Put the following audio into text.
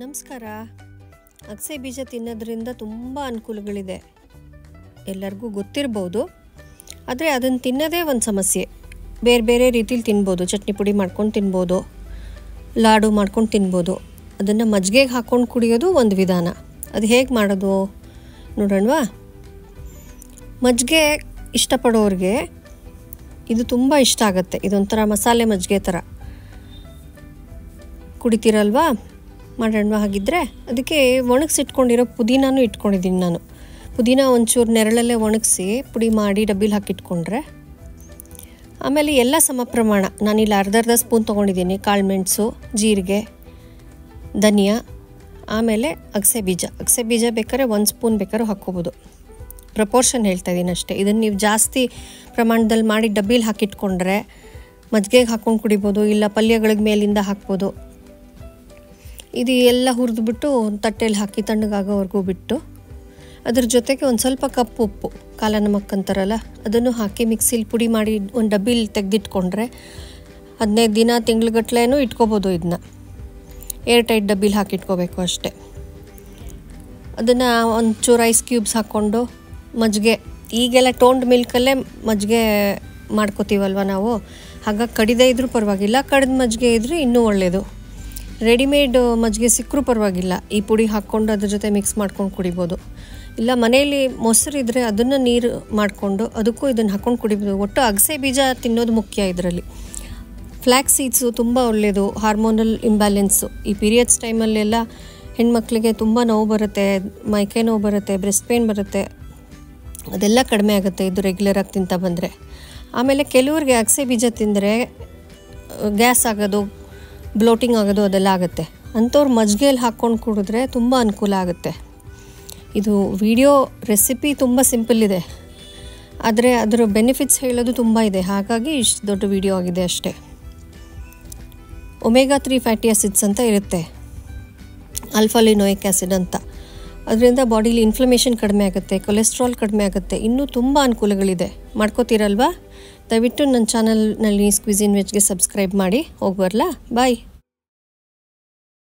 ನಮಸ್ಕಾರ. ಅಗಸೆ ಬೀಜ ತಿನ್ನೋದ್ರಿಂದ ತುಂಬ ಅನುಕೂಲಗಳಿದೆ, ಎಲ್ಲರಿಗೂ ಗೊತ್ತಿರ್ಬೋದು. ಆದರೆ ಅದನ್ನು ತಿನ್ನೋದೇ ಒಂದು ಸಮಸ್ಯೆ. ಬೇರೆ ಬೇರೆ ರೀತಿಲಿ ತಿನ್ಬೋದು. ಚಟ್ನಿ ಪುಡಿ ಮಾಡ್ಕೊಂಡು ತಿನ್ಬೋದು, ಲಾಡು ಮಾಡ್ಕೊಂಡು ತಿನ್ಬೋದು. ಅದನ್ನು ಮಜ್ಜಿಗೆಗೆ ಹಾಕ್ಕೊಂಡು ಕುಡಿಯೋದು ಒಂದು ವಿಧಾನ. ಅದು ಹೇಗೆ ಮಾಡೋದು ನೋಡೋಣವಾ? ಮಜ್ಜಿಗೆ ಇಷ್ಟಪಡೋರಿಗೆ ಇದು ತುಂಬ ಇಷ್ಟ ಆಗುತ್ತೆ. ಇದೊಂಥರ ಮಸಾಲೆ ಮಜ್ಜಿಗೆ ಥರ ಕುಡಿತೀರಲ್ವಾ? ಮಾಡೋಣ. ಹಾಗಿದ್ದರೆ ಅದಕ್ಕೆ ಒಣಗಿಸಿಟ್ಕೊಂಡಿರೋ ಪುದೀನೂ ಇಟ್ಕೊಂಡಿದ್ದೀನಿ ನಾನು. ಪುದೀನ ಒಂಚೂರು ನೆರಳಲ್ಲೇ ಒಣಗಿಸಿ ಪುಡಿ ಮಾಡಿ ಡಬ್ಬಿಲಿ ಹಾಕಿಟ್ಕೊಂಡ್ರೆ, ಆಮೇಲೆ ಎಲ್ಲ ಸಮ ಪ್ರಮಾಣ. ನಾನಿಲ್ಲಿ ಅರ್ಧ ಸ್ಪೂನ್ ತೊಗೊಂಡಿದ್ದೀನಿ ಕಾಳುಮೆಣಸು, ಜೀರಿಗೆ, ಧನಿಯಾ, ಆಮೇಲೆ ಅಗಸೆ ಬೀಜ ಬೇಕಾದ್ರೆ 1 ಸ್ಪೂನ್ ಬೇಕಾದ್ರೂ ಹಾಕ್ಕೋಬೋದು. ಪ್ರಪೋರ್ಷನ್ ಹೇಳ್ತಾ ಇದ್ದೀನಿ ಅಷ್ಟೇ. ಇದನ್ನು ನೀವು ಜಾಸ್ತಿ ಪ್ರಮಾಣದಲ್ಲಿ ಮಾಡಿ ಡಬ್ಬಿಲಿ ಹಾಕಿಟ್ಕೊಂಡ್ರೆ ಮಜ್ಜಿಗೆಗೆ ಹಾಕ್ಕೊಂಡು ಕುಡಿಬೋದು, ಇಲ್ಲ ಪಲ್ಯಗಳಿಗೆ ಮೇಲಿಂದ ಹಾಕ್ಬೋದು. ಇದು ಎಲ್ಲ ಹುರಿದ್ಬಿಟ್ಟು ತಟ್ಟೆಯಲ್ಲಿ ಹಾಕಿ ತಣ್ಣಗಾಗೋವರೆಗೂ ಬಿಟ್ಟು, ಅದ್ರ ಜೊತೆಗೆ ಒಂದು ಸ್ವಲ್ಪ ಕಪ್ಪು ಉಪ್ಪು, ಕಾಲ ನಮಕ್ ಅಂತಾರಲ್ಲ, ಅದನ್ನು ಹಾಕಿ ಮಿಕ್ಸಿಲಿ ಪುಡಿ ಮಾಡಿ ಒಂದು ಡಬ್ಬಿಲಿ ತೆಗೆದಿಟ್ಕೊಂಡ್ರೆ 15 ದಿನ ತಿಂಗ್ಳುಗಟ್ಲೆನೂ ಇಟ್ಕೋಬೋದು. ಇದನ್ನ ಏರ್ ಟೈಟ್ ಡಬ್ಬಿಲಿ ಹಾಕಿಟ್ಕೋಬೇಕು ಅಷ್ಟೇ. ಅದನ್ನು ಒಂಚೂರು ಐಸ್ ಕ್ಯೂಬ್ಸ್ ಹಾಕ್ಕೊಂಡು ಮಜ್ಜಿಗೆ, ಈಗೆಲ್ಲ ಟೋನ್ಡ್ ಮಿಲ್ಕಲ್ಲೇ ಮಜ್ಜಿಗೆ ಮಾಡ್ಕೋತೀವಲ್ವ ನಾವು, ಹಾಗಾಗಿ ಕಡಿದೇ ಇದ್ರೂ ಪರವಾಗಿಲ್ಲ, ಕಡಿದ ಮಜ್ಜಿಗೆ ಇದ್ರೂ ಇನ್ನೂ ಒಳ್ಳೆಯದು. ರೆಡಿಮೇಡ್ ಮಜ್ಜಿಗೆ ಸಿಕ್ಕರೂ ಪರವಾಗಿಲ್ಲ, ಈ ಪುಡಿ ಹಾಕ್ಕೊಂಡು ಅದ್ರ ಜೊತೆ ಮಿಕ್ಸ್ ಮಾಡ್ಕೊಂಡು ಕುಡಿಬೋದು. ಇಲ್ಲ ಮನೆಯಲ್ಲಿ ಮೊಸರು ಇದ್ದರೆ ಅದನ್ನು ನೀರು ಮಾಡಿಕೊಂಡು ಅದಕ್ಕೂ ಇದನ್ನು ಹಾಕ್ಕೊಂಡು ಕುಡಿಬೋದು. ಒಟ್ಟು ಅಗಸೆ ಬೀಜ ತಿನ್ನೋದು ಮುಖ್ಯ ಇದರಲ್ಲಿ. ಫ್ಲ್ಯಾಕ್ಸ್ ಸೀಡ್ಸು ತುಂಬ ಒಳ್ಳೆಯದು. ಹಾರ್ಮೋನಲ್ ಇಂಬ್ಯಾಲೆನ್ಸು, ಈ ಪೀರಿಯಡ್ಸ್ ಟೈಮಲ್ಲೆಲ್ಲ ಹೆಣ್ಮಕ್ಳಿಗೆ ತುಂಬ ನೋವು ಬರುತ್ತೆ, ಮೈಕೈ ನೋವು ಬರುತ್ತೆ, ಬ್ರೆಸ್ಟ್ ಪೇನ್ ಬರುತ್ತೆ, ಅದೆಲ್ಲ ಕಡಿಮೆ ಆಗುತ್ತೆ ಇದು ರೆಗ್ಯುಲರಾಗಿ ತಿಂತ ಬಂದರೆ. ಆಮೇಲೆ ಕೆಲವ್ರಿಗೆ ಅಗಸೆ ಬೀಜ ತಿಂದರೆ ಗ್ಯಾಸ್ ಆಗೋದು, ಬ್ಲೋಟಿಂಗ್ ಆಗೋದು ಅದೆಲ್ಲ ಆಗುತ್ತೆ. ಅಂಥವ್ರು ಮಜ್ಜಿಗೆಯಲ್ಲಿ ಹಾಕ್ಕೊಂಡು ಕುಡಿದ್ರೆ ತುಂಬ ಅನುಕೂಲ ಆಗುತ್ತೆ. ಇದು ವಿಡಿಯೋ ರೆಸಿಪಿ ತುಂಬ ಸಿಂಪಲ್ ಇದೆ, ಆದರೆ ಅದರ ಬೆನಿಫಿಟ್ಸ್ ಹೇಳೋದು ತುಂಬ ಇದೆ, ಹಾಗಾಗಿ ಇಷ್ಟು ದೊಡ್ಡ ವಿಡಿಯೋ ಆಗಿದೆ ಅಷ್ಟೇ. ಒಮೆಗಾ 3 ಫ್ಯಾಟಿ ಆಸಿಡ್ಸ್ ಅಂತ ಇರುತ್ತೆ, ಆಲ್ಫಾ-ಲಿನೋಯಿಕ್ ಆ್ಯಸಿಡ್ ಅಂತ. ಅದರಿಂದ ಬಾಡಿಲಿ ಇನ್ಫ್ಲಮೇಷನ್ ಕಡಿಮೆ ಆಗುತ್ತೆ, ಕೊಲೆಸ್ಟ್ರಾಲ್ ಕಡಿಮೆ ಆಗುತ್ತೆ, ಇನ್ನೂ ತುಂಬ ಅನುಕೂಲಗಳಿದೆ. ಮಾಡ್ಕೋತೀರಲ್ವಾ? ದಯವಿಟ್ಟು ನನ್ನ ಚಾನಲ್ನಲ್ಲಿ ಸ್ಕ್ವಿಝ್ ಇನ್ ವೆಜ್ಗೆ ಸಬ್ಸ್ಕ್ರೈಬ್ ಮಾಡಿ. ಹೋಗಿ ಬರಲಾ? ಬಾಯ್.